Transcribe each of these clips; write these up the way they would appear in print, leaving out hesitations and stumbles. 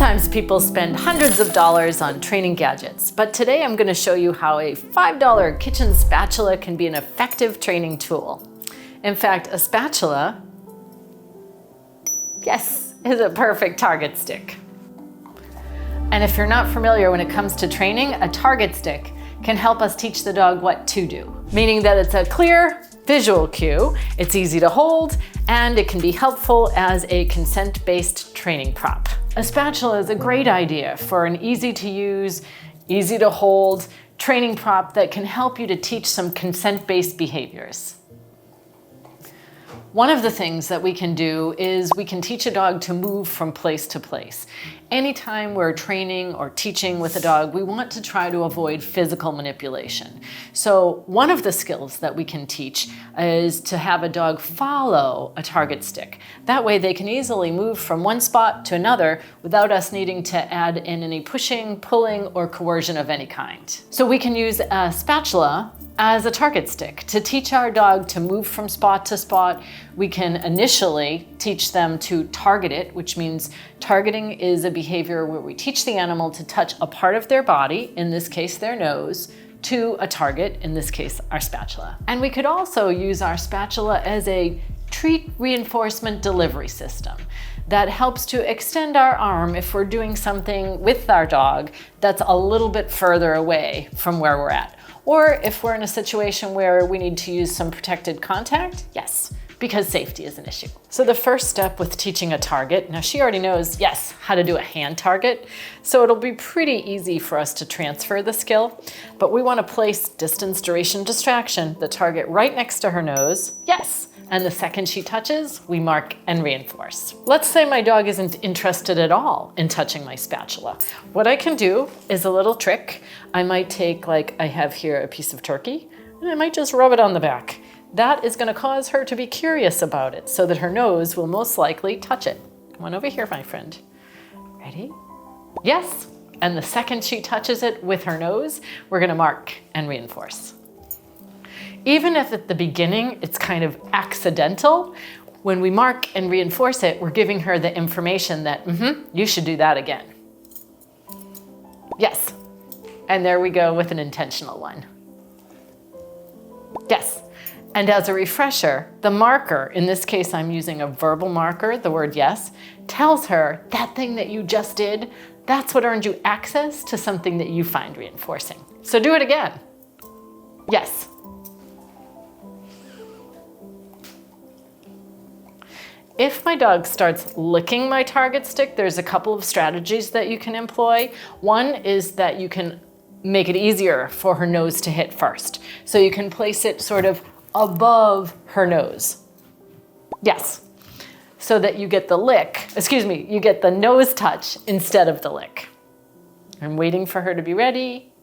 Sometimes people spend hundreds of dollars on training gadgets, but today I'm going to show you how a $5 kitchen spatula can be an effective training tool. In fact, a spatula, yes, is a perfect target stick. And if you're not familiar when it comes to training, a target stick can help us teach the dog what to do, meaning that it's a clear, visual cue, it's easy to hold, and it can be helpful as a consent-based training prop. A spatula is a great idea for an easy-to-use, easy-to-hold training prop that can help you to teach some consent-based behaviors. One of the things that we can do is we can teach a dog to move from place to place. Anytime we're training or teaching with a dog, we want to try to avoid physical manipulation. So one of the skills that we can teach is to have a dog follow a target stick. That way they can easily move from one spot to another without us needing to add in any pushing, pulling, or coercion of any kind. So we can use a spatula as a target stick to teach our dog to move from spot to spot. We can initially teach them to target it, which means targeting is a behavior where we teach the animal to touch a part of their body, in this case their nose, to a target, in this case our spatula. And we could also use our spatula as a treat reinforcement delivery system that helps to extend our arm if we're doing something with our dog that's a little bit further away from where we're at. Or if we're in a situation where we need to use some protected contact, yes, because safety is an issue. So the first step with teaching a target, now she already knows, yes, how to do a hand target, so it'll be pretty easy for us to transfer the skill, but we want to place distance, duration, distraction, the target right next to her nose, yes, and the second she touches, we mark and reinforce. Let's say my dog isn't interested at all in touching my spatula. What I can do is a little trick. I might take, like I have here, a piece of turkey, and I might just rub it on the back. That is going to cause her to be curious about it so that her nose will most likely touch it. Come on over here, my friend. Ready? Yes. And the second she touches it with her nose, we're going to mark and reinforce. Even if at the beginning it's kind of accidental, when we mark and reinforce it, we're giving her the information that, you should do that again. Yes. And there we go with an intentional one. Yes. And as a refresher, the marker, in this case I'm using a verbal marker, the word yes, tells her that thing that you just did, that's what earned you access to something that you find reinforcing. So do it again. Yes. If my dog starts licking my target stick, there's a couple of strategies that you can employ. One is that you can make it easier for her nose to hit first. So you can place it sort of above her nose. Yes. So that you get the lick, you get the nose touch instead of the lick. I'm waiting for her to be ready.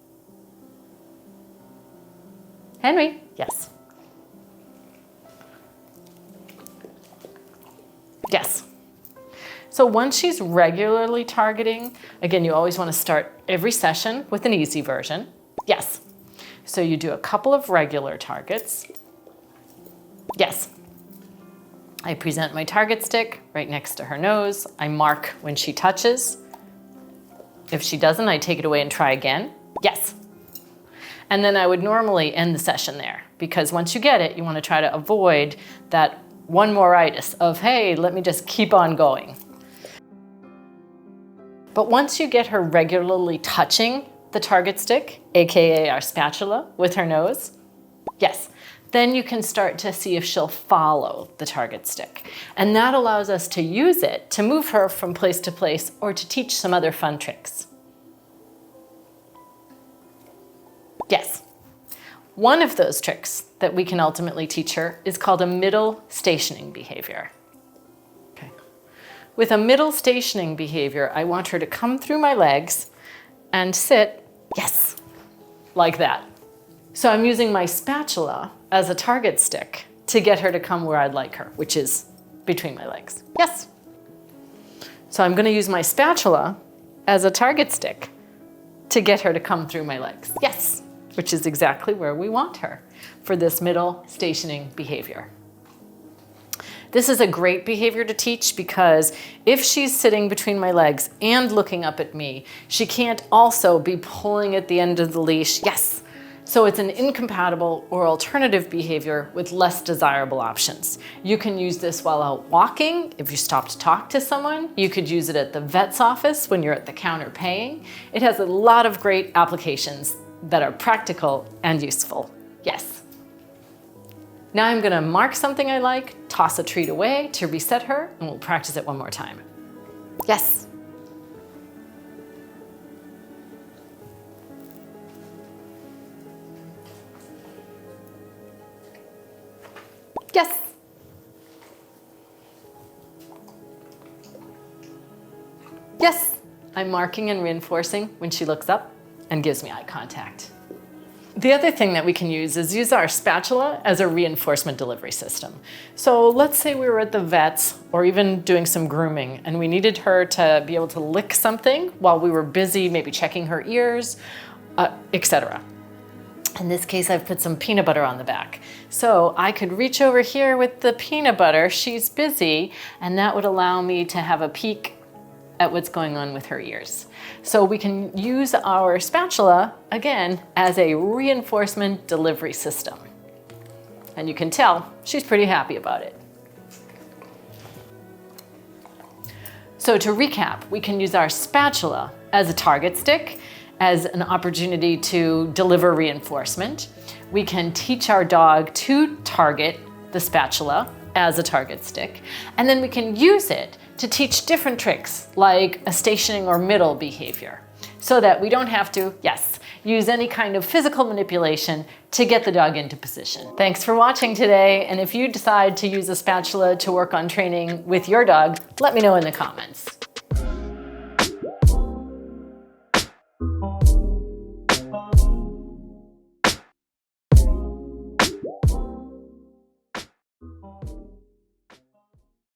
Henry, yes. Yes. So once she's regularly targeting, again, you always want to start every session with an easy version. Yes. So you do a couple of regular targets. Yes. I present my target stick right next to her nose. I mark when she touches. If she doesn't, I take it away and try again. Yes. And then I would normally end the session there, because once you get it, you want to try to avoid that one more-itis of, hey, let me just keep on going. But once you get her regularly touching the target stick, AKA our spatula, with her nose, yes, then you can start to see if she'll follow the target stick. And that allows us to use it to move her from place to place or to teach some other fun tricks. Yes. One of those tricks that we can ultimately teach her is called a middle stationing behavior. Okay. With a middle stationing behavior, I want her to come through my legs and sit, yes, like that. So I'm using my spatula as a target stick to get her to come where I'd like her, which is between my legs. Yes. So I'm going to use my spatula as a target stick to get her to come through my legs. Yes. Which is exactly where we want her for this middle stationing behavior. This is a great behavior to teach because if she's sitting between my legs and looking up at me, she can't also be pulling at the end of the leash. Yes. So it's an incompatible or alternative behavior with less desirable options. You can use this while out walking, if you stop to talk to someone. You could use it at the vet's office when you're at the counter paying. It has a lot of great applications that are practical and useful. Yes. Now I'm gonna mark something I like, toss a treat away to reset her, and we'll practice it one more time. Yes. Yes. Yes. I'm marking and reinforcing when she looks up and gives me eye contact. The other thing that we can use is use our spatula as a reinforcement delivery system. So let's say we were at the vet's or even doing some grooming and we needed her to be able to lick something while we were busy maybe checking her ears, etc. In this case, I've put some peanut butter on the back. So I could reach over here with the peanut butter, she's busy, and that would allow me to have a peek at what's going on with her ears. So we can use our spatula, again, as a reinforcement delivery system. And you can tell she's pretty happy about it. So to recap, we can use our spatula as a target stick, as an opportunity to deliver reinforcement. We can teach our dog to target the spatula as a target stick, and then we can use it to teach different tricks like a stationing or middle behavior so that we don't have to, yes, use any kind of physical manipulation to get the dog into position. Thanks for watching today, and if you decide to use a spatula to work on training with your dog, let me know in the comments.